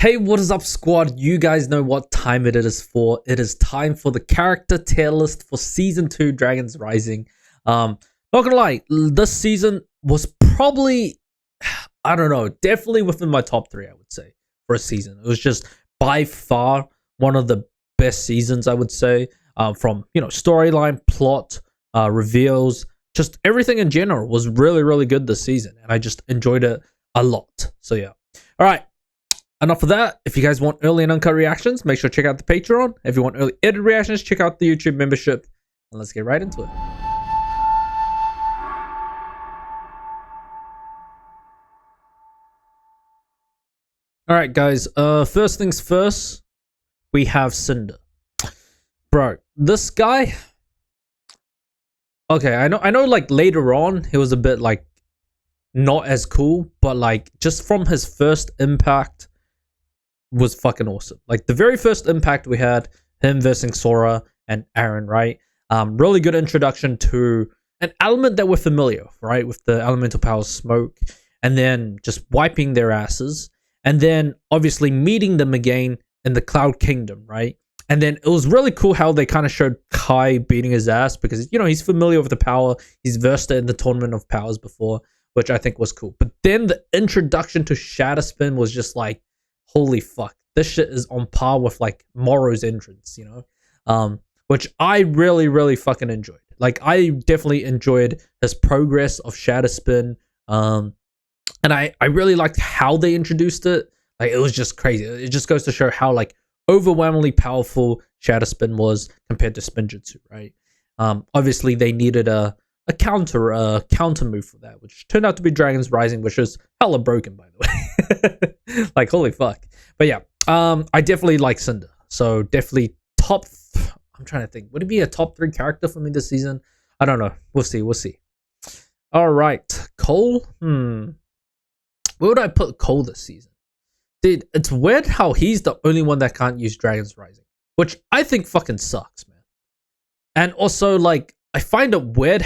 Hey, what is up, squad? You guys know what time it is for. It is time for the character tier list for season 2 Dragons Rising. Not gonna lie, this season was probably, I don't know, definitely within my top 3, I would say, for a season. It was just by far one of the best seasons, I would say, from, storyline, plot, reveals, just everything in general was really, really good this season. And I just enjoyed it a lot. So yeah. All right. Enough of that. If you guys want early and uncut reactions, make sure to check out the Patreon. If you want early edited reactions, check out the YouTube membership. And let's get right into it. Alright guys, first things first, we have Cinder. Bro, this guy... Okay, I know like later on, he was a bit like not as cool, but like just from his first impact was fucking awesome. Like the very first impact we had, him versus Sora and Aaron, right? Really good introduction to an element that we're familiar with, right? With the elemental powers smoke, and then just wiping their asses, and then obviously meeting them again in the Cloud Kingdom, right? And then it was really cool how they kind of showed Kai beating his ass because, he's familiar with the power. He's versed in the Tournament of Powers before, which I think was cool. But then the introduction to Shatter Spin was just like, holy fuck, this shit is on par with like Morrow's entrance, which I really, really fucking enjoyed. Like I definitely enjoyed his progress of Shatter Spin. And I really liked how they introduced it. Like it was just crazy. It just goes to show how like overwhelmingly powerful Shatter Spin was compared to Spinjitzu, right? Obviously they needed a counter move for that, which turned out to be Dragons Rising, which is hella broken, by the way. Like holy fuck. But yeah, I definitely like Cinder. So definitely I'm trying to think. Would it be a top 3 character for me this season? I don't know. We'll see. All right, Cole. Where would I put Cole this season? Dude, it's weird how he's the only one that can't use Dragons Rising, which I think fucking sucks, man. And also, like, I find it weird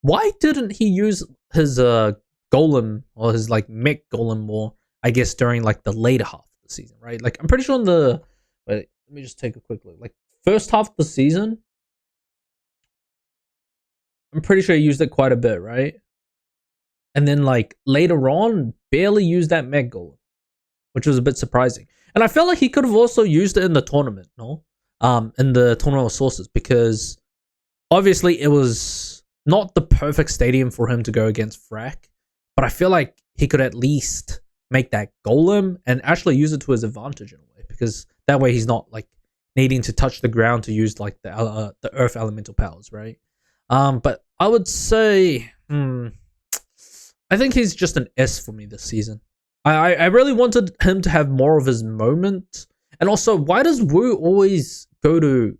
why didn't he use his golem or his like mech golem more, I guess, during like the later half of the season, right? Like I'm pretty sure wait, let me just take a quick look. Like first half of the season, I'm pretty sure he used it quite a bit, right? And then like later on, barely used that mech golem, which was a bit surprising. And I felt like he could have also used it in the tournament, no? In the Tournament of Sources, because obviously it was not the perfect stadium for him to go against Frack, but I feel like he could at least make that golem and actually use it to his advantage in a way, because that way he's not like needing to touch the ground to use like the earth elemental powers, right? But I would say I think he's just an S for me this season. I really wanted him to have more of his moment. And also, why does Wu always go to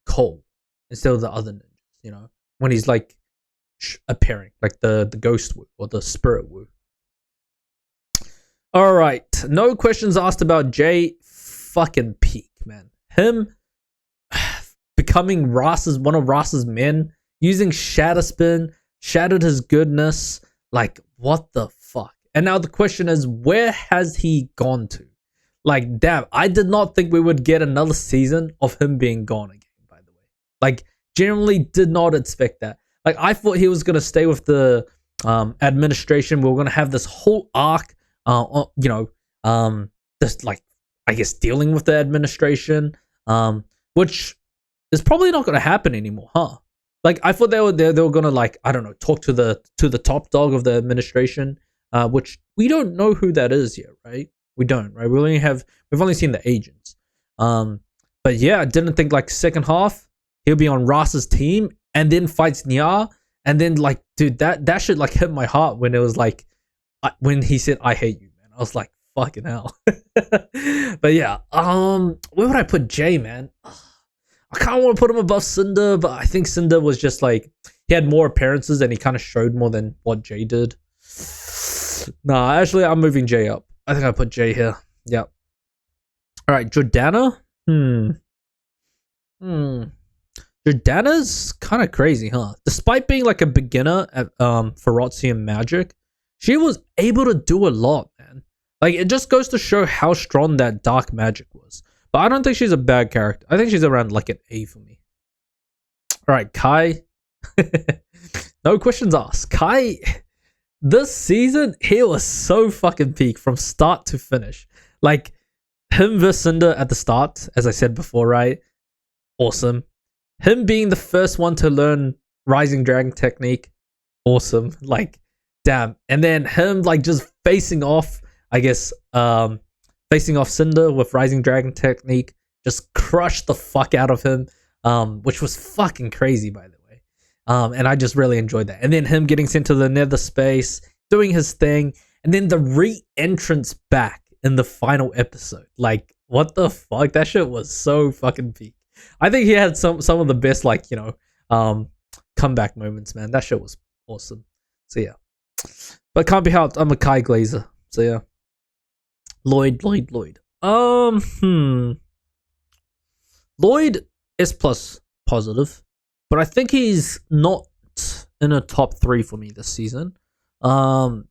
Cole instead of the other ninjas, when he's like appearing, like the ghost Wu or the spirit Wu? All right, no questions asked about Jay fucking peak, man. Him becoming one of Ras's men, using Shatter Spin, shattered his goodness. Like, what the fuck? And now the question is, where has he gone to? Like, damn, I did not think we would get another season of him being gone again, by the way. Like, genuinely did not expect that. Like, I thought he was going to stay with the administration. We were going to have this whole arc, just like, I guess, dealing with the administration, which is probably not going to happen anymore, huh? Like, I thought they were going to, like, I don't know, talk to the top dog of the administration, which we don't know who that is yet, right? We don't, right? We've only seen the agents. But yeah, I didn't think like second half he'll be on Ras's team and then fights Nya, and then like, dude, that should like hit my heart when it was like when he said I hate you, man. I was like, fucking hell. But yeah, where would I put Jay, man? I kind of want to put him above Cinder, but I think Cinder was just like, he had more appearances and he kind of showed more than what Jay did. Nah, actually, I'm moving Jay up. I think I put Jay here. Yep. All right, Jordana. Jordana's kind of crazy, huh? Despite being like a beginner at Ferozzi and Magic, she was able to do a lot, man. Like, it just goes to show how strong that dark magic was. But I don't think she's a bad character. I think she's around like an A for me. All right, Kai. No questions asked. Kai, this season, he was so fucking peak from start to finish. Like, him versus Cinder at the start, as I said before, right? Awesome. Him being the first one to learn Rising Dragon technique, awesome. Like, damn. And then him like just facing off, I guess, facing off Cinder with Rising Dragon technique, just crushed the fuck out of him, which was fucking crazy, by the way. And I just really enjoyed that. And then him getting sent to the nether space, doing his thing, and then the re-entrance back in the final episode. Like, what the fuck? That shit was so fucking peak. I think he had some of the best, like, comeback moments, man. That shit was awesome. So yeah. But can't be helped, I'm a Kai Glazer. So yeah. Lloyd. Lloyd S plus positive, but I think he's not in a top 3 for me this season. What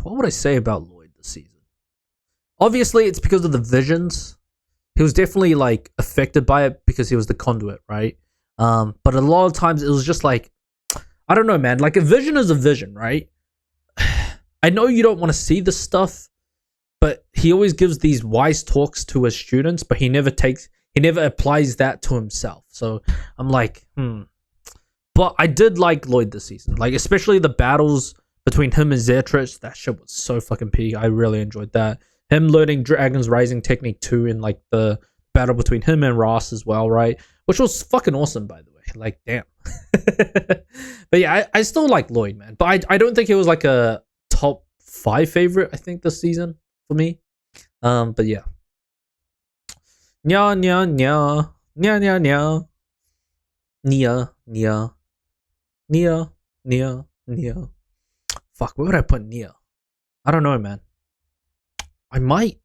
would I say about Lloyd this season? Obviously, it's because of the visions. He was definitely like affected by it because he was the conduit, right? But a lot of times it was just like, I don't know, man. Like, a vision is a vision, right? I know you don't want to see this stuff, but he always gives these wise talks to his students, but he never applies that to himself. So I'm like, But I did like Lloyd this season. Like, especially the battles between him and Zertrich. That shit was so fucking peak. I really enjoyed that. Him learning Dragon's Rising technique too in like the battle between him and Ross as well, right? Which was fucking awesome, by the way. Like, damn. But yeah, I still like Lloyd, man. But I don't think it was like a top 5 favorite, I think, this season for me. But yeah. Nya nya nya. Nya nya nya. Nia. Nia. Nia. Nia. Nia. Fuck, where would I put Nia? I don't know, man. I might.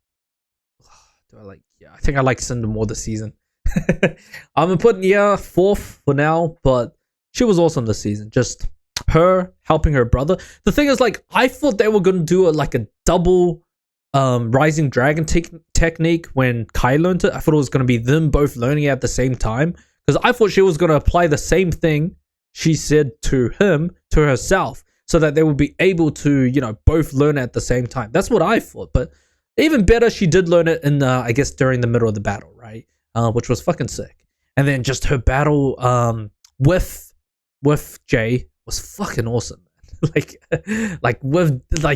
I think I like Cinder more this season. I'm gonna put Nia 4th for now, but she was awesome this season. Just her helping her brother. The thing is, like, I thought they were gonna do a double Rising Dragon technique when Kai learned it. I thought it was gonna be them both learning it at the same time, because I thought she was gonna apply the same thing she said to him to herself, so that they would be able to, both learn it at the same time. That's what I thought. But even better, she did learn it in, I guess, during the middle of the battle, right? Which was fucking sick. And then just her battle with Jay was fucking awesome, man. like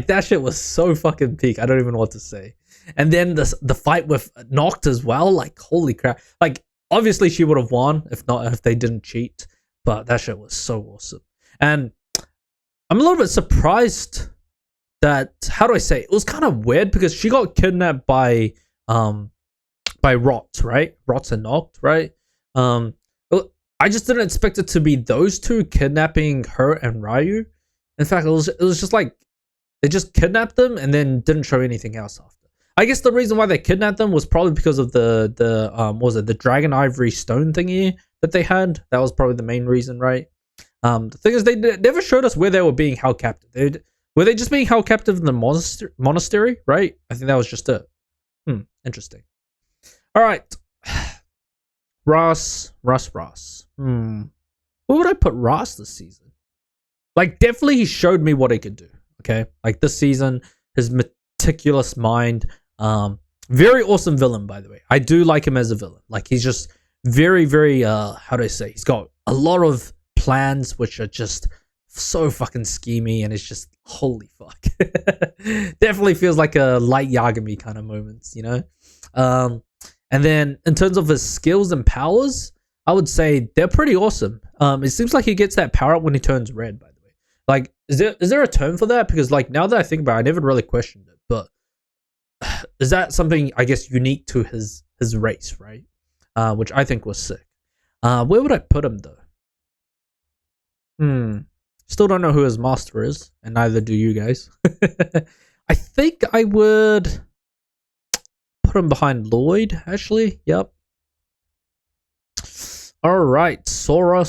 that shit was so fucking peak. I don't even know what to say. And then the fight with Noct as well, like, holy crap. Like, obviously she would have won if they didn't cheat, but that shit was so awesome. And I'm a little bit surprised that, how do I say, it was kind of weird because she got kidnapped by Rots, right? Rots and Noct, right? I just didn't expect it to be those two kidnapping her and Ryu. In fact, it was just like they just kidnapped them and then didn't show anything else after. I guess the reason why they kidnapped them was probably because of the Dragon Ivory Stone thingy that they had. That was probably the main reason, right? The thing is, they never showed us where they were being held captive. Were they just being held captive in the monastery, right? I think that was just it. Interesting. All right. Ross. Where would I put Ross this season? Like, definitely he showed me what he could do, okay? Like, this season, his meticulous mind. Very awesome villain, by the way. I do like him as a villain. Like, he's just very, very, how do I say? He's got a lot of plans which are just so fucking schemy, and it's just, holy fuck. Definitely feels like a light Yagami kind of moments, And then in terms of his skills and powers, I would say they're pretty awesome. It seems like he gets that power up when he turns red, by the way. Like, is there a term for that? Because, like, now that I think about it, I never really questioned it. But is that something, I guess, unique to his race, right? Which I think was sick. Where would I put him, though? Still don't know who his master is, and neither do you guys. I think I would put him behind Lloyd, actually. Yep. Alright, Sora.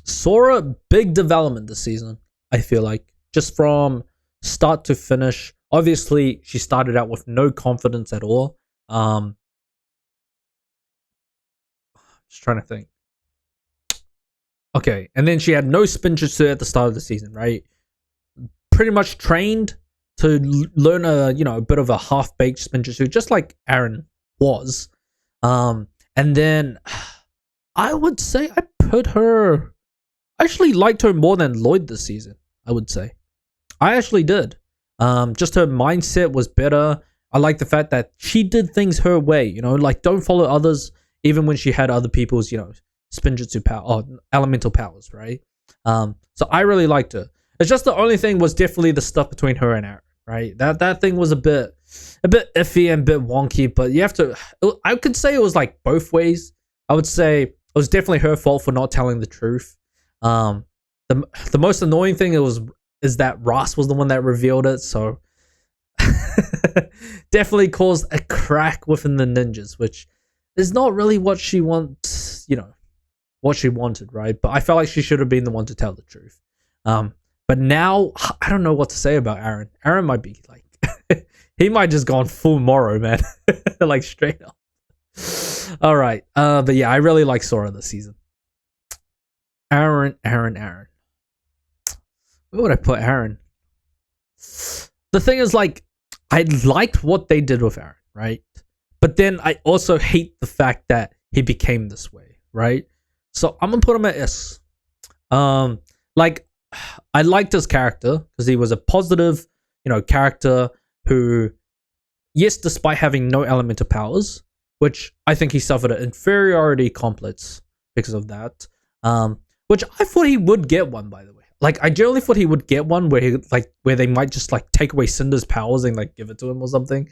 Sora, big development this season, I feel like. just from start to finish. Obviously, she started out with no confidence at all. Just trying to think. Okay, and then she had no spinjitzu at the start of the season, right? Pretty much trained to learn a bit of a half-baked spinjitzu, just like Aaron was. And then I would say I actually liked her more than Lloyd this season. I would say I actually did. Just her mindset was better. I like the fact that she did things her way. Like don't follow others, even when she had other people's spinjitzu power or elemental powers, right? So I really liked her. It's just the only thing was definitely the stuff between her and Aaron, right? That thing was a bit iffy and a bit wonky, but you have to. I could say it was like both ways. I would say it was definitely her fault for not telling the truth. The most annoying thing is that Ross was the one that revealed it, so definitely caused a crack within the ninjas, which is not really what she wants, what she wanted, right? But I felt like she should have been the one to tell the truth. But now I don't know what to say about Aaron. Aaron might be like he might just gone full Moro, man. Like straight up. All right. But yeah, I really like Sora this season. Aaron. Where would I put Aaron? The thing is, like, I liked what they did with Aaron, right? But then I also hate the fact that he became this way, right? So I'm gonna put him at S. Like, I liked his character because he was a positive, character who, yes, despite having no elemental powers, which I think he suffered an inferiority complex because of that. Which I thought he would get one, by the way. Like, I generally thought he would get one where where they might just like take away Cinder's powers and like give it to him or something,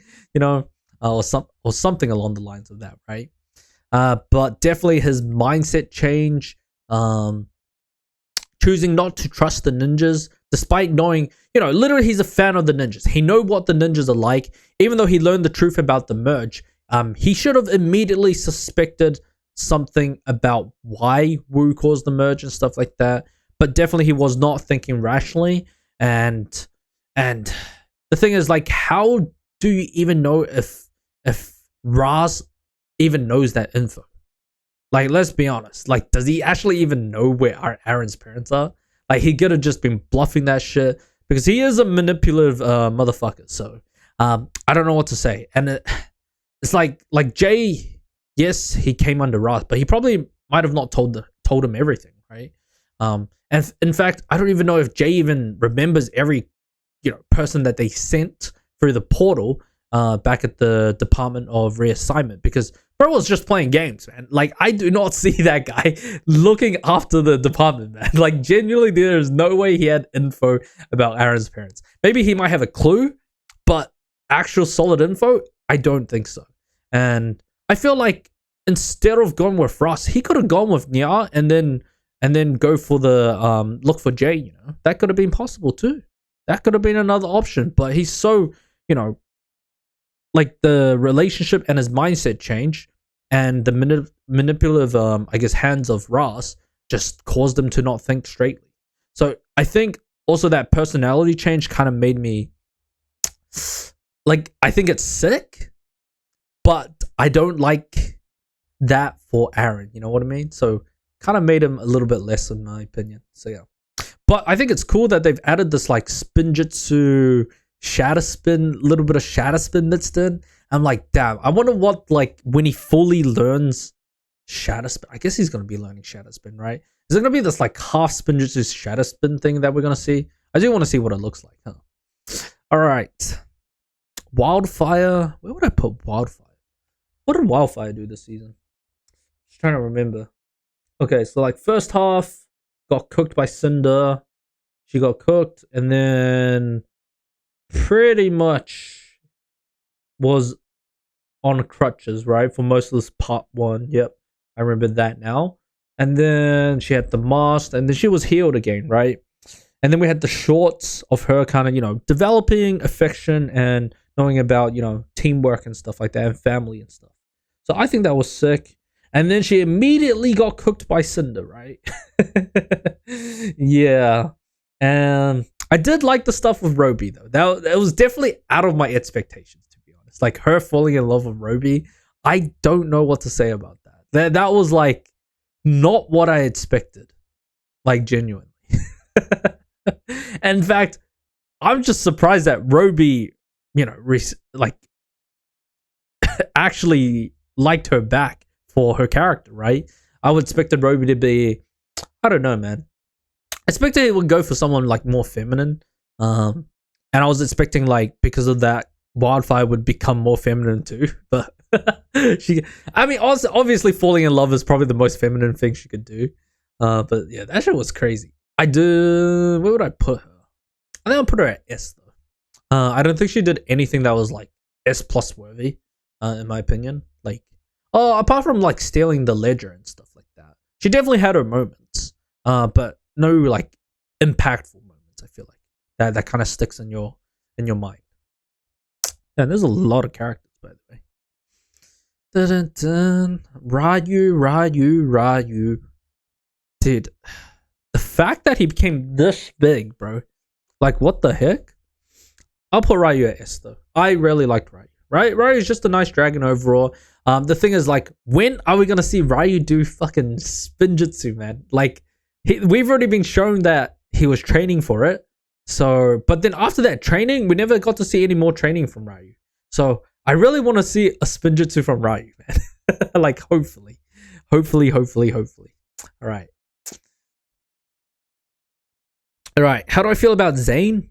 or something along the lines of that, right? But definitely his mindset change, choosing not to trust the ninjas, despite knowing, literally he's a fan of the ninjas. He know what the ninjas are like, even though he learned the truth about the merge. He should have immediately suspected something about why Wu caused the merge and stuff like that. But definitely he was not thinking rationally. And the thing is, like, how do you even know if Raz even knows that info? Like, let's be honest. Like, does he actually even know where Aaron's parents are? Like, he could have just been bluffing that shit because he is a manipulative motherfucker. So, I don't know what to say. And it's like Jay, yes, he came under Raz, but he probably might have not told him everything, right? And in fact, I don't even know if Jay even remembers every, person that they sent through the portal back at the Department of Reassignment, because bro was just playing games, man. Like, I do not see that guy looking after the department, man. Like, genuinely, there's no way he had info about Aaron's parents. Maybe he might have a clue, but actual solid info, I don't think so. And I feel like instead of going with Ross, he could have gone with Nya and then go for the look for Jay. That could have been possible too. That could have been another option. But he's so, like, the relationship and his mindset change and the manipulative, I guess, hands of Ross just caused him to not think straightly. So I think also that personality change kind of made me, like, I think it's sick, but I don't like that for Aaron. You know what I mean? So kind of made him a little bit less, in my opinion. So yeah. But I think it's cool that they've added this, like, spinjitzu shatter spin, little bit of shatter spin mixed in. I'm like, damn, I wonder what, like, when he fully learns shatter spin, I guess he's going to be learning shatter spin, right? Is it going to be this, like, half spinjitzu shatter spin thing that we're going to see? I do want to see what it looks like, huh? All right. Wildfire. Where would I put Wildfire? What did Wildfire do this season? Just trying to remember. Okay, so, like, first half got cooked by Cinder. She got cooked, and then pretty much was on crutches, right? For most of this part one. Yep, I remember that now. And then she had the mask, and then she was healed again, right? And then we had the shorts of her kind of, developing affection and knowing about, teamwork and stuff like that, and family and stuff. So I think that was sick. And then she immediately got cooked by Cinder, right? Yeah. And I did like the stuff with Roby though. That was definitely out of my expectations, to be honest. Like her falling in love with Roby, I don't know what to say about that. That was like not what I expected. Like genuinely. And in fact, I'm just surprised that Roby, like actually liked her back for her character, right? I would expected Roby to be, I don't know, man. I expected it would go for someone like more feminine. And I was expecting like because of that, Wildfire would become more feminine too. But also obviously falling in love is probably the most feminine thing she could do. But yeah, that shit was crazy. Where would I put her? I think I'll put her at S though. I don't think she did anything that was like S plus worthy, in my opinion. Like, apart from like stealing the ledger and stuff like that, she definitely had her moments. But no like impactful moments. I feel like that kind of sticks in your mind. And there's a lot of characters, by the way. Dun, dun, dun. Ryu. Dude, the fact that he became this big, bro. Like, what the heck? I'll put Ryu at S, though. I really liked Ryu. Ryu is just a nice dragon overall. The thing is, like, when are we going to see Ryu do fucking spinjitzu, man? Like, we've already been shown that he was training for it. So, but then after that training, we never got to see any more training from Ryu. So, I really want to see a spinjitzu from Ryu, man. Like, hopefully. All right. How do I feel about Zane?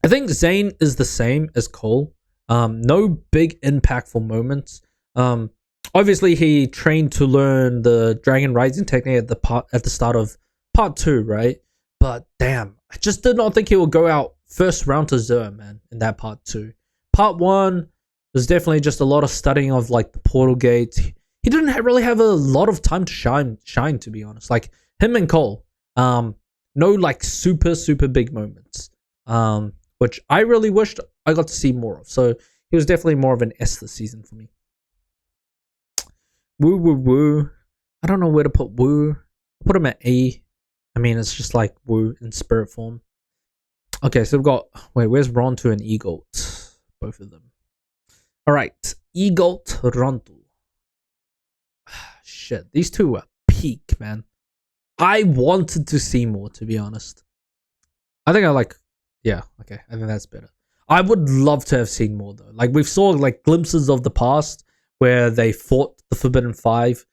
I think Zane is the same as Cole. No big impactful moments. Obviously he trained to learn the Dragon Rising technique at the start of part 2, right? But damn, I just did not think he would go out first round to Zer, man, in that part 2. Part 1 was definitely just a lot of studying of like the portal gates. He didn't really have a lot of time to shine, to be honest. Like him and Cole, no like super big moments, which I really wished I got to see more of. So he was definitely more of an S this season for me. Woo. I don't know where to put Woo. I'll put him at A. I mean, it's just like Woo in spirit form. Okay, so we've got, where's Rontu and Egolt? Both of them. All right, Egolt, Rontu. Shit, these two were peak, man. I wanted to see more, to be honest. I think I think that's better. I would love to have seen more though. Like we saw like glimpses of the past where they fought the Forbidden Five.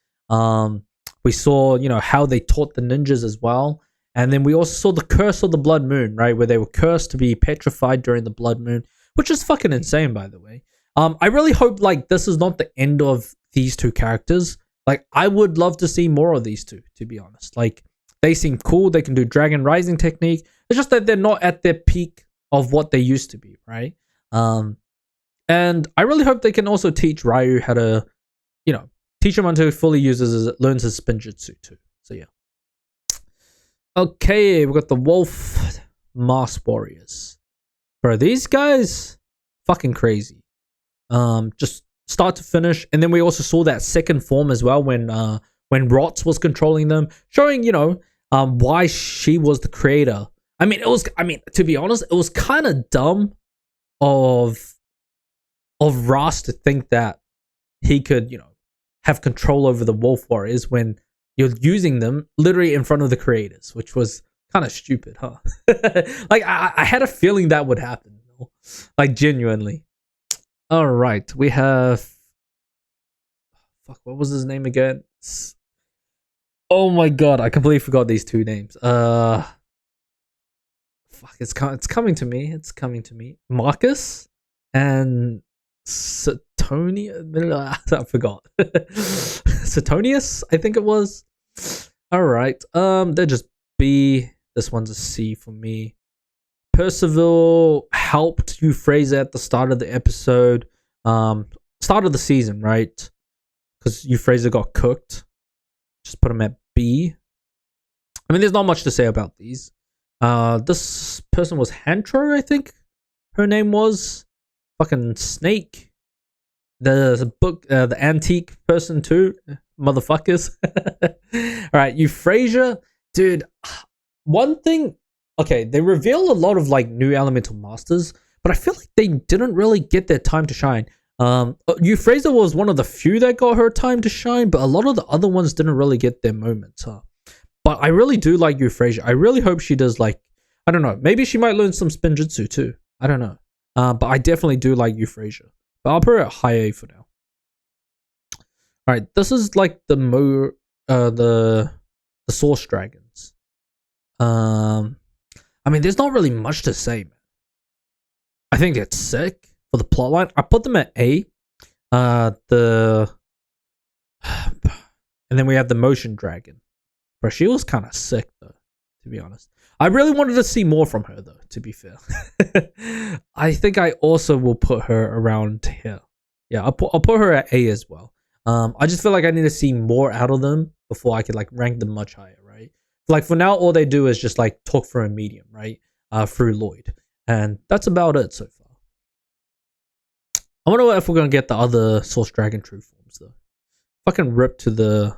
We saw, how they taught the ninjas as well. And then we also saw the curse of the Blood Moon, right? Where they were cursed to be petrified during the Blood Moon, which is fucking insane, by the way. I really hope like this is not the end of these two characters. Like, I would love to see more of these two, to be honest. Like, they seem cool. They can do Dragon Rising technique. It's just that they're not at their peak of what they used to be, right? And I really hope they can also teach Ryu how to, teach him until he fully learns his spinjitzu too. So, yeah. Okay, we've got the Wolf Mask Warriors. Bro, these guys, fucking crazy. Just start to finish, and then we also saw that second form as well when Rots was controlling them, showing why she was the creator. I mean, to be honest, it was kind of dumb of Ras to think that he could have control over the Wolf Warriors when you're using them literally in front of the creators, which was kind of stupid, huh? Like I had a feeling that would happen, like genuinely. All right, we have. Fuck, what was his name again? Oh my god, I completely forgot these two names. Fuck, it's coming to me. It's coming to me. Marcus and Suetonius. I forgot. Suetonius, I think it was. All right. They're just B. This one's a C for me. Percival helped Euphrasia at the start of the episode, start of the season, right? Because Euphrasia got cooked. Just put him at B. I mean, there's not much to say about these. This person was Hantro, I think her name was. Fucking Snake. The book, the antique person too. Motherfuckers. Alright, Euphrasia. Dude, one thing okay, they reveal a lot of like new elemental masters, but I feel like they didn't really get their time to shine. Euphrasia was one of the few that got her time to shine, but a lot of the other ones didn't really get their moments, huh? But I really do like Euphrasia. I really hope she does, like, I don't know, maybe she might learn some spinjitzu too. I don't know. But I definitely do like Euphrasia. But I'll put her at high A for now. Alright, this is like the Source Dragons. I mean, there's not really much to say, man. I think it's sick for the plotline. I put them at A. And then we have the Motion Dragon. Bro, she was kind of sick though, to be honest. I really wanted to see more from her though, to be fair. I think I also will put her around here. Yeah, I'll put her at A as well. I just feel like I need to see more out of them before I could like rank them much higher, right? Like for now, all they do is just like talk through a medium, right? Through Lloyd. And that's about it so far. I wonder if we're gonna get the other Source Dragon true forms though. Fucking rip to the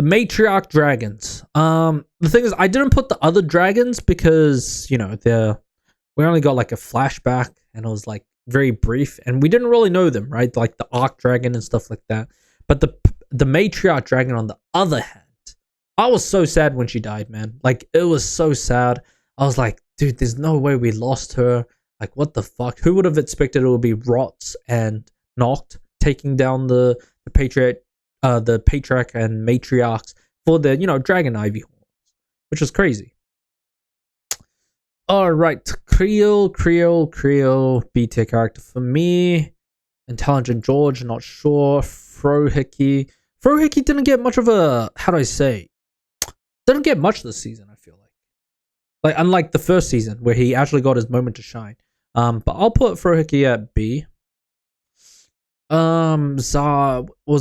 matriarch dragons. The thing is, I didn't put the other dragons because, you know, we only got like a flashback and it was like very brief and we didn't really know them, right? Like the arc dragon and stuff like that. But the matriarch dragon on the other hand, I was so sad when she died, man. Like it was so sad. I was like, dude, there's no way we lost her. Like what the fuck? Who would have expected it would be Rots and Noct taking down the patriarch and matriarchs for the, you know, Dragon Ivy horns, which was crazy. All right, Creel, B tier character for me. Intelligent George, not sure. Frohickey didn't get much of a, how do I say? Didn't get much this season. I feel like unlike the first season where he actually got his moment to shine. But I'll put Frohickey at B. Was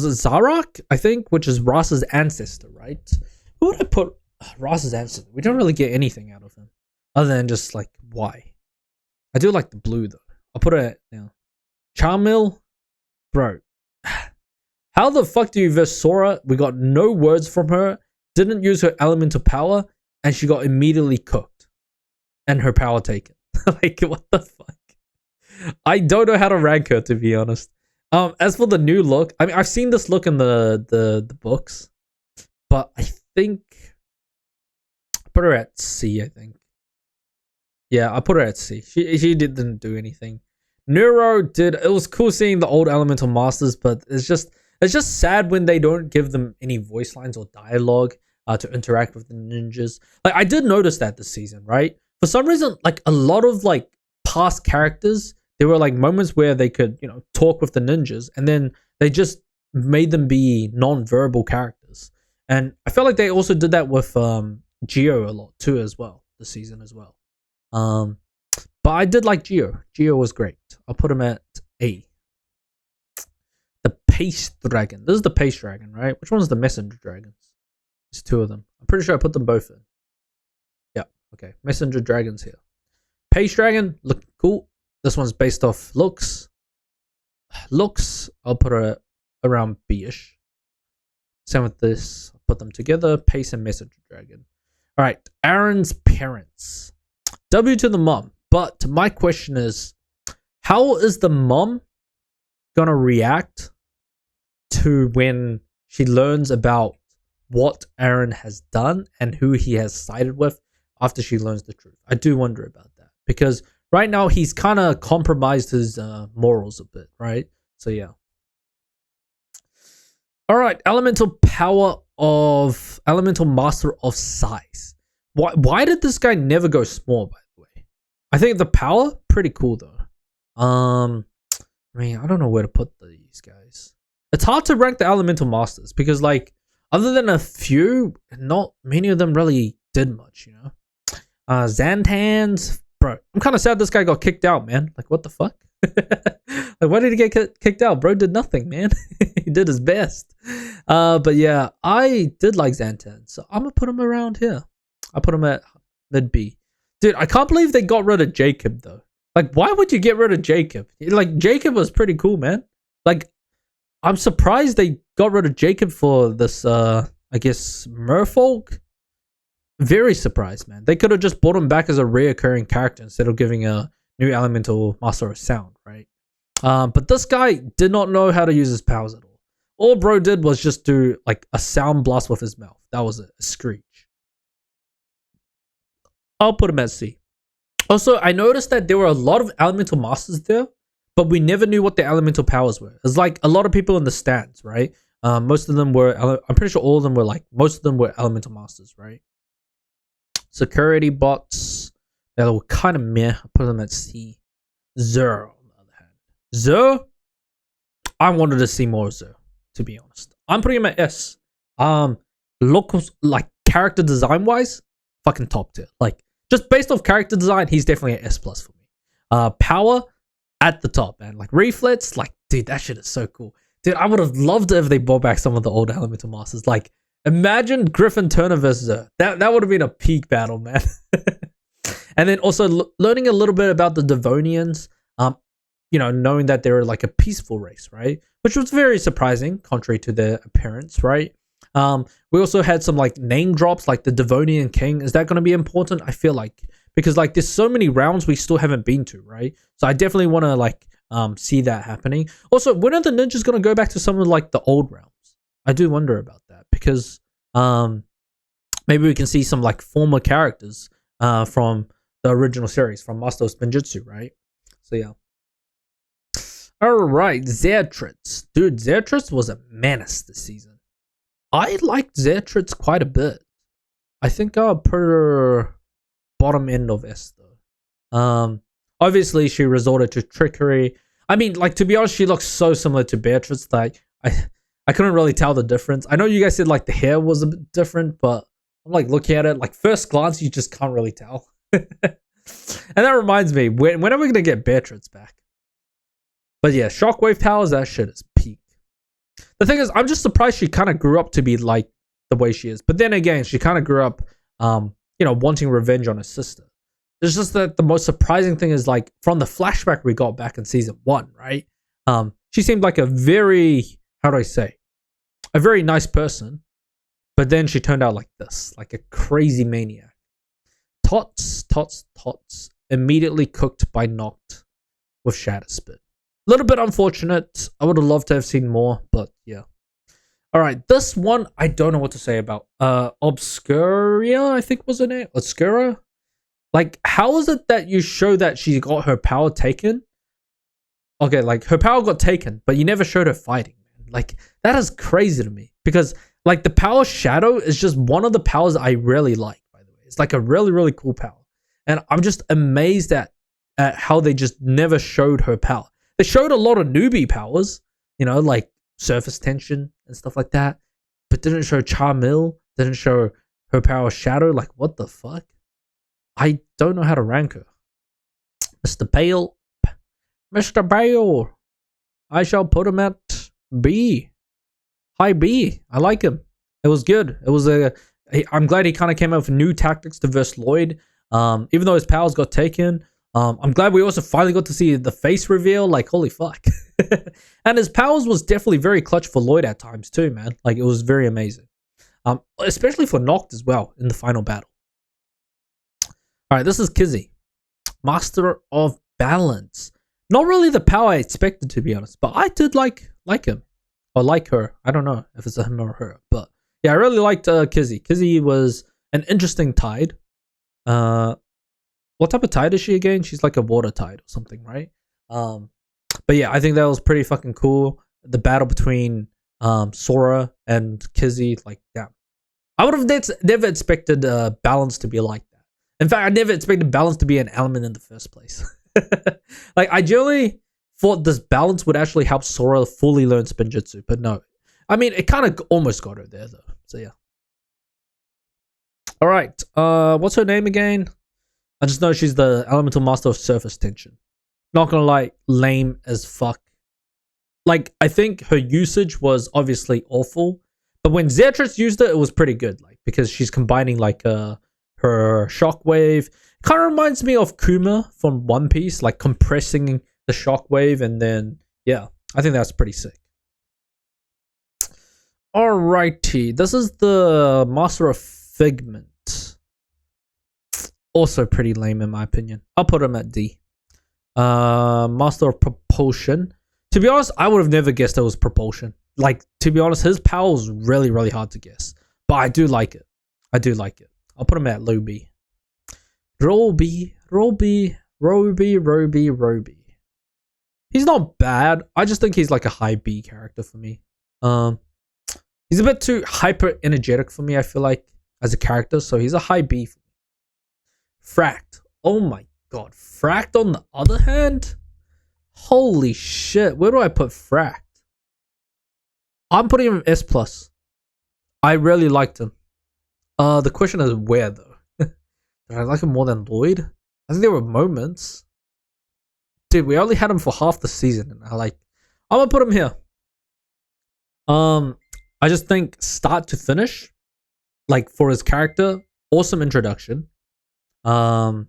it Zarok? I think, which is Ross's ancestor, right? Who would I put Ross's ancestor? We don't really get anything out of him other than just like why. I do like the blue though. I'll put it at, you know, Charmil, bro. How the fuck do you verse Sora? We got no words from her. Didn't use her elemental power, and she got immediately cooked, and her power taken. Like what the fuck? I don't know how to rank her, to be honest. As for the new look, I mean, I've seen this look in the books, but I think I put her at C. I think, yeah, I put her at C. She didn't do anything. Neuro did. It was cool seeing the old elemental masters, but it's just sad when they don't give them any voice lines or dialogue to interact with the ninjas. Like I did notice that this season, right? For some reason, like a lot of like past characters, there were like moments where they could, you know, talk with the ninjas, and then they just made them be non-verbal characters. And I felt like they also did that with Geo a lot too, as well, this season as well. But I did like Geo. Geo was great. I'll put him at A. The Pace Dragon. This is the Pace Dragon, right? Which one's the Messenger Dragons? There's two of them. I'm pretty sure I put them both in. Yeah, okay. Messenger Dragons here. Pace Dragon, look cool. This one's based off looks. I'll put her around B-ish. Same with this. I'll put them together. Pace and Messenger Dragon. All right. Aaron's parents. W to the mom. But my question is, how is the mom gonna react to when she learns about what Aaron has done and who he has sided with after she learns the truth? I do wonder about that, because right now he's kind of compromised his morals a bit, right? So yeah. All right, elemental master of size. Why did this guy never go small, by the way? I think the power, pretty cool though. I mean, I don't know where to put these guys. It's hard to rank the elemental masters because, like, other than a few, not many of them really did much, you know? Xantans, bro, I'm kind of sad this guy got kicked out, man. Like, what the fuck? Like, why did he get kicked out? Bro did nothing, man. He did his best. But yeah, I did like Xantan, so I'm gonna put him around here. I put him at mid B. Dude, I can't believe they got rid of Jacob though. Like, why would you get rid of Jacob? Like, Jacob was pretty cool, man. Like, I'm surprised they got rid of Jacob for this, I guess, merfolk. Very surprised, man. They could have just brought him back as a reoccurring character instead of giving a new elemental master of sound, right? But this guy did not know how to use his powers at all. All bro did was just do like a sound blast with his mouth. That was it, a screech. I'll put him at C. Also, I noticed that there were a lot of elemental masters there, but we never knew what their elemental powers were. It's like a lot of people in the stands, right? Most of them were, I'm pretty sure all of them were like, most of them were elemental masters, right? Security bots, they were kind of meh. I put them at C. Zer, on the other hand. Zer, I wanted to see more of Zer, to be honest. I'm putting him at S. Look, like character design wise, fucking top tier. Like, just based off character design, he's definitely an S plus for me. Power at the top, man. Like reflex, like dude, that shit is so cool. Dude, I would have loved it if they brought back some of the old elemental masters. Like, imagine Griffin Turner versus Zer. That would have been a peak battle, man. And then also learning a little bit about the Devonians. You know, knowing that they're like a peaceful race, right? Which was very surprising, contrary to their appearance, right? We also had some like name drops, like the Devonian King. Is that going to be important? I feel like, because like there's so many rounds we still haven't been to, right? So I definitely want to like see that happening. Also, when are the ninjas going to go back to some of like the old realms? I do wonder about that, because maybe we can see some like former characters from the original series, from Master of Spinjitzu, right? So yeah. Alright, Zertritz. Dude, Zertritz was a menace this season. I liked Zertritz quite a bit. I think I'll put her bottom end of S though. Obviously she resorted to trickery. I mean, like, to be honest, she looks so similar to Beatrice that I couldn't really tell the difference. I know you guys said like the hair was a bit different, but I'm like looking at it, like first glance you just can't really tell. And that reminds me, when are we gonna get Beatrice back? But yeah, shockwave powers, that shit is peak. The thing is, I'm just surprised she kind of grew up to be like the way she is. But then again, she kind of grew up, you know, wanting revenge on her sister. It's just that the most surprising thing is, like, from the flashback we got back in season 1, right? She seemed like a very, how do I say, a very nice person. But then she turned out like this, like a crazy maniac. Tots, immediately cooked by Noct with Shatter Spit. A little bit unfortunate. I would have loved to have seen more, but yeah. Alright, this one, I don't know what to say about. Obscuria, I think was her name. Obscura? Like, how is it that you show that she got her power taken? Okay, like, her power got taken, but you never showed her fighting, man. Like, that is crazy to me. Because, like, the power Shadow is just one of the powers I really like, by the way. It's like a really, really cool power. And I'm just amazed at how they just never showed her power. They showed a lot of newbie powers, you know, like surface tension and stuff like that, but didn't show Charmil, didn't show her power Shadow. Like, what the fuck? I don't know how to rank her. Mr. Bale. Mr. Bale. I shall put him at B. High B. I like him. It was good. It was I'm glad he kind of came up with new tactics to verse Lloyd. Even though his powers got taken. I'm glad we also finally got to see the face reveal. Like, holy fuck. And his powers was definitely very clutch for Lloyd at times too, man. Like, it was very amazing. Especially for Noct as well in the final battle. Alright, this is Kizzy. Master of Balance. Not really the power I expected, to be honest. But I did like him. Or like her. I don't know if it's a him or her. But yeah, I really liked Kizzy. Kizzy was an interesting tide. What type of tide is she again? She's like a water tide or something, right? But yeah, I think that was pretty fucking cool. The battle between Sora and Kizzy, like, damn. I would have never expected Balance to be like that. In fact, I never expected Balance to be an element in the first place. Like, I generally thought this Balance would actually help Sora fully learn Spinjitzu, but no. I mean, it kind of almost got her there, though. So yeah. Alright, what's her name again? I just know she's the elemental master of surface tension. Not gonna lie, lame as fuck. Like, I think her usage was obviously awful, but when Zertritz used it, it was pretty good. Like, because she's combining like her shockwave. Kind of reminds me of Kuma from One Piece, like compressing the shockwave, and then yeah, I think that's pretty sick. Alrighty, this is the Master of Figment. also pretty lame in my opinion. I'll put him at D. Master of Propulsion. To be honest, I would have never guessed it was Propulsion. Like, to be honest, his power was really, really hard to guess. But I do like it. I do like it. I'll put him at low B. Roby. He's not bad. I just think he's like a high B character for me. He's a bit too hyper energetic for me, I feel like, as a character. So he's a high B for me. Fract. Oh my god. Fract on the other hand? Holy shit. Where do I put Fract? I'm putting him in S+. I really liked him. The question is where though? Did I like him more than Lloyd? I think there were moments. Dude, we only had him for half the season, and I'm gonna put him here. I just think start to finish, like for his character, awesome introduction. I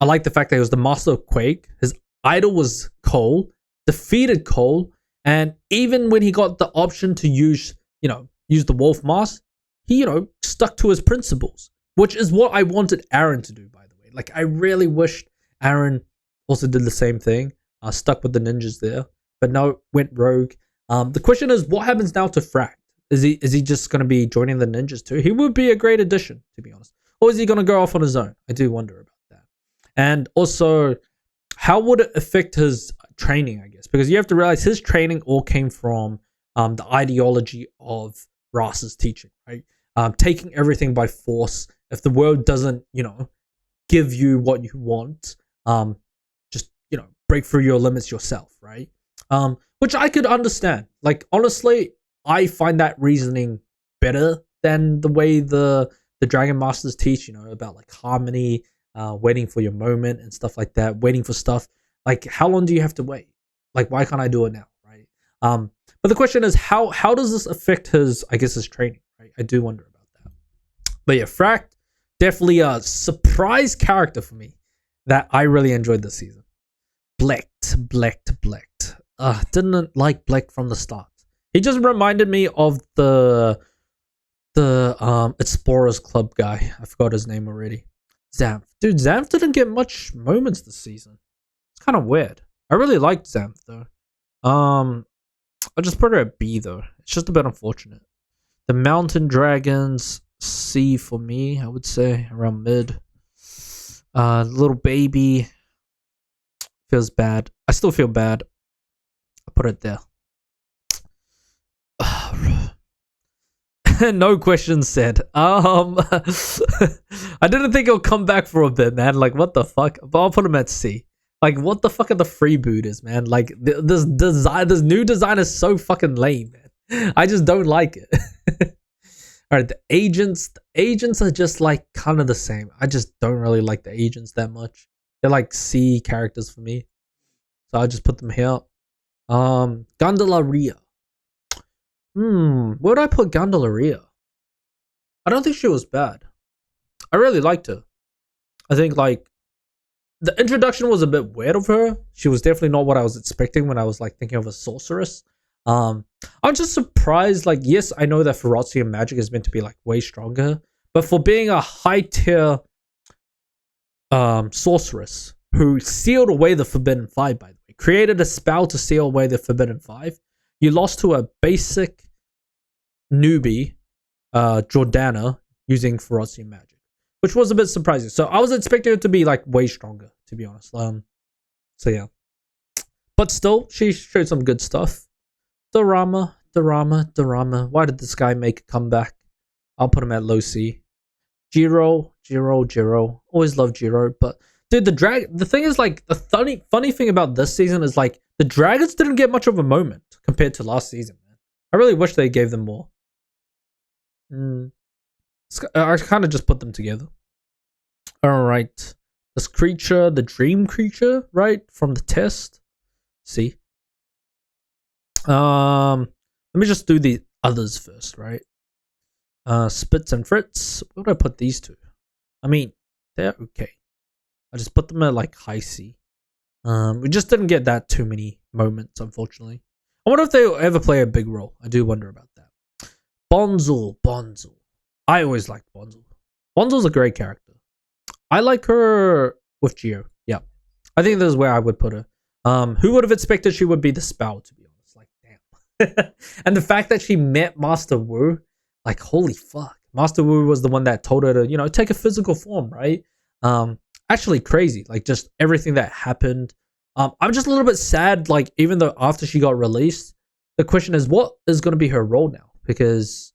like the fact that he was the master of Quake. His idol was Cole, defeated Cole, and even when he got the option to use the wolf mask, he, stuck to his principles, which is what I wanted Aaron to do, by the way. Like, I really wished Aaron also did the same thing, stuck with the ninjas there, but no, went rogue. The question is, what happens now to Fract? Is he just going to be joining the ninjas too? He would be a great addition, to be honest. Or is he going to go off on his own? I do wonder about that. And also, how would it affect his training, I guess? Because you have to realize his training all came from the ideology of Ras's teaching, right? Taking everything by force. If the world doesn't, give you what you want, just, break through your limits yourself, right? Which I could understand. Like, honestly, I find that reasoning better than the way the Dragon Masters teach, about like harmony, waiting for your moment and stuff like that, waiting for stuff. Like, how long do you have to wait? Like, why can't I do it now, right? But the question is, how does this affect his training, right? I do wonder about that. But yeah, Fract, definitely a surprise character for me that I really enjoyed this season. Blecht. Didn't like Blecht from the start. He just reminded me of the Explorers Club guy. I forgot his name already. Xanth. Dude, Xanth didn't get much moments this season. It's kind of weird. I really liked Xanth though. I'll just put her at B though. It's just a bit unfortunate. The Mountain Dragons, C for me, I would say, around mid. Little baby feels bad. I still feel bad. I'll put it there. No questions said. I didn't think it'll come back for a bit, man. Like, what the fuck? But I'll put him at C. Like, what the fuck are the freebooters, man? Like, this new design is so fucking lame, man. I just don't like it. Alright, the agents are just like kind of the same. I just don't really like the agents that much. They're like C characters for me. So I'll just put them here. Gandalaria. Where would I put Gandalaria? I don't think she was bad. I really liked her. I think like the introduction was a bit weird of her. She was definitely not what I was expecting when I was like thinking of a sorceress. I'm just surprised. Like, yes, I know that ferocity and magic is meant to be like way stronger, but for being a high tier sorceress who sealed away the Forbidden Five, by the way, created a spell to seal away the Forbidden Five, you lost to a basic newbie, Jordana, using ferocity and magic, which was a bit surprising. So I was expecting it to be like way stronger, to be honest. So yeah, but still, she showed some good stuff. Dorama. Why did this guy make a comeback? I'll put him at low C. Jiro. Always love Jiro, but dude, the thing is, like, the funny thing about this season is like the dragons didn't get much of a moment compared to last season, man. I really wish they gave them more. I kind of just put them together. All right, this creature, the dream creature, right, from the test. See. Let me just do the others first, right? Spitz and Fritz. Where do I put these two? I mean, they're okay. I just put them at like high C. We just didn't get that too many moments, unfortunately. I wonder if they'll ever play a big role. I do wonder about that. Bonzel. I always liked Bonzel. Bonzel's a great character. I like her with Geo. Yeah, I think this is where I would put her. Who would have expected she would be the spell, to be honest? Like, damn. And the fact that she met Master Wu, like, holy fuck. Master Wu was the one that told her to, you know, take a physical form, right? Actually crazy. Like, just everything that happened. I'm just a little bit sad, like, even though after she got released, the question is, what is going to be her role now? Because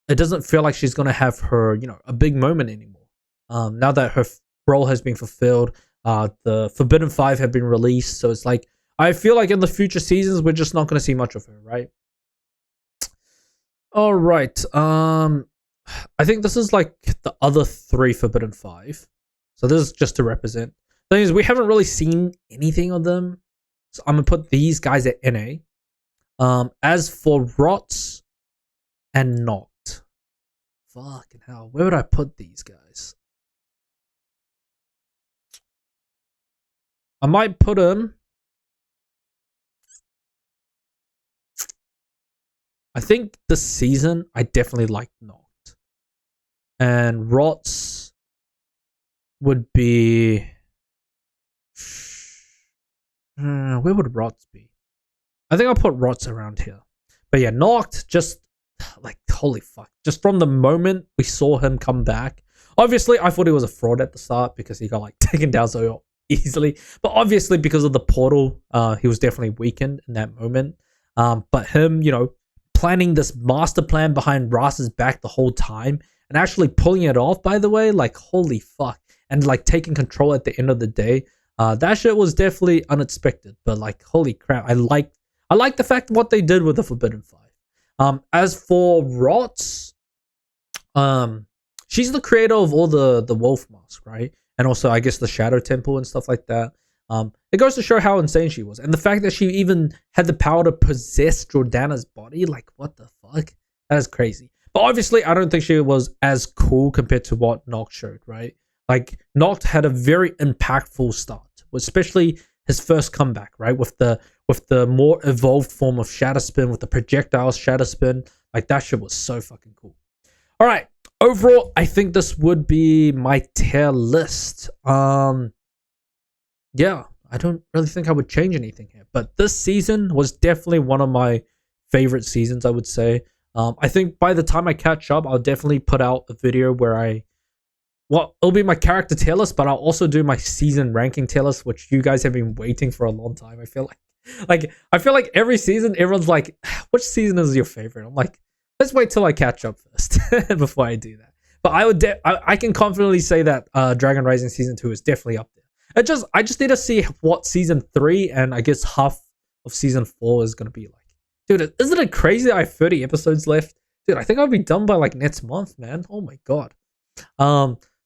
it doesn't feel like she's going to have her, you know, a big moment anymore. Now that her role has been fulfilled, the Forbidden 5 have been released, so it's like, I feel like in the future seasons, we're just not going to see much of her, right? All right. I think this is like the other 3 Forbidden 5. So this is just to represent. The thing is, we haven't really seen anything of them. So I'm going to put these guys at NA. As for Rots and Noct. Fucking hell. Where would I put these guys? I might put them. I think this season, I definitely like Noct. And Rots would be... where would Rots be? I think I'll put Rots around here. But yeah, Noct, just like, holy fuck. Just from the moment we saw him come back. Obviously, I thought he was a fraud at the start because he got like taken down so easily. But obviously, because of the portal, he was definitely weakened in that moment. But him, you know, planning this master plan behind Ras's back the whole time and actually pulling it off, by the way, like, holy fuck. And like taking control at the end of the day. That shit was definitely unexpected, but like, holy crap, I like the fact what they did with the Forbidden 5. As for Rots, she's the creator of all the Wolf Mask, right? And also, I guess, the Shadow Temple and stuff like that. It goes to show how insane she was, and the fact that she even had the power to possess Jordana's body, like, what the fuck? That is crazy. But obviously, I don't think she was as cool compared to what Noct showed, right? Like, Noct had a very impactful start, especially his first comeback, right? With the more evolved form of Shatter Spin, with the projectile Shatter Spin. Like, that shit was so fucking cool. All right. Overall, I think this would be my tier list. Yeah, I don't really think I would change anything here. But this season was definitely one of my favorite seasons, I would say. I think by the time I catch up, I'll definitely put out a video where it'll be my character tier list, but I'll also do my season ranking tier list, which you guys have been waiting for a long time. I feel like every season, everyone's like, which season is your favorite? I'm like, let's wait till I catch up first before I do that. But I can confidently say that Dragon Rising Season 2 is definitely up there. I just need to see what Season 3 and I guess half of Season 4 is going to be like. Dude, isn't it crazy that I have 30 episodes left? Dude, I think I'll be done by like next month, man. Oh my god.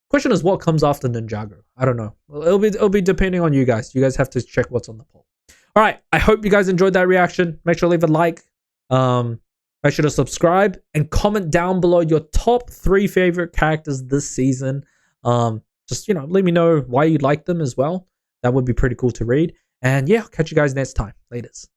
Question is, what comes after Ninjago? I don't know. Well, it'll be depending on you guys. You guys have to check what's on the poll. All right. I hope you guys enjoyed that reaction. Make sure to leave a like. Make sure to subscribe and comment down below your top 3 favorite characters this season. Just, you know, let me know why you like them as well. That would be pretty cool to read. And yeah, I'll catch you guys next time. Laters.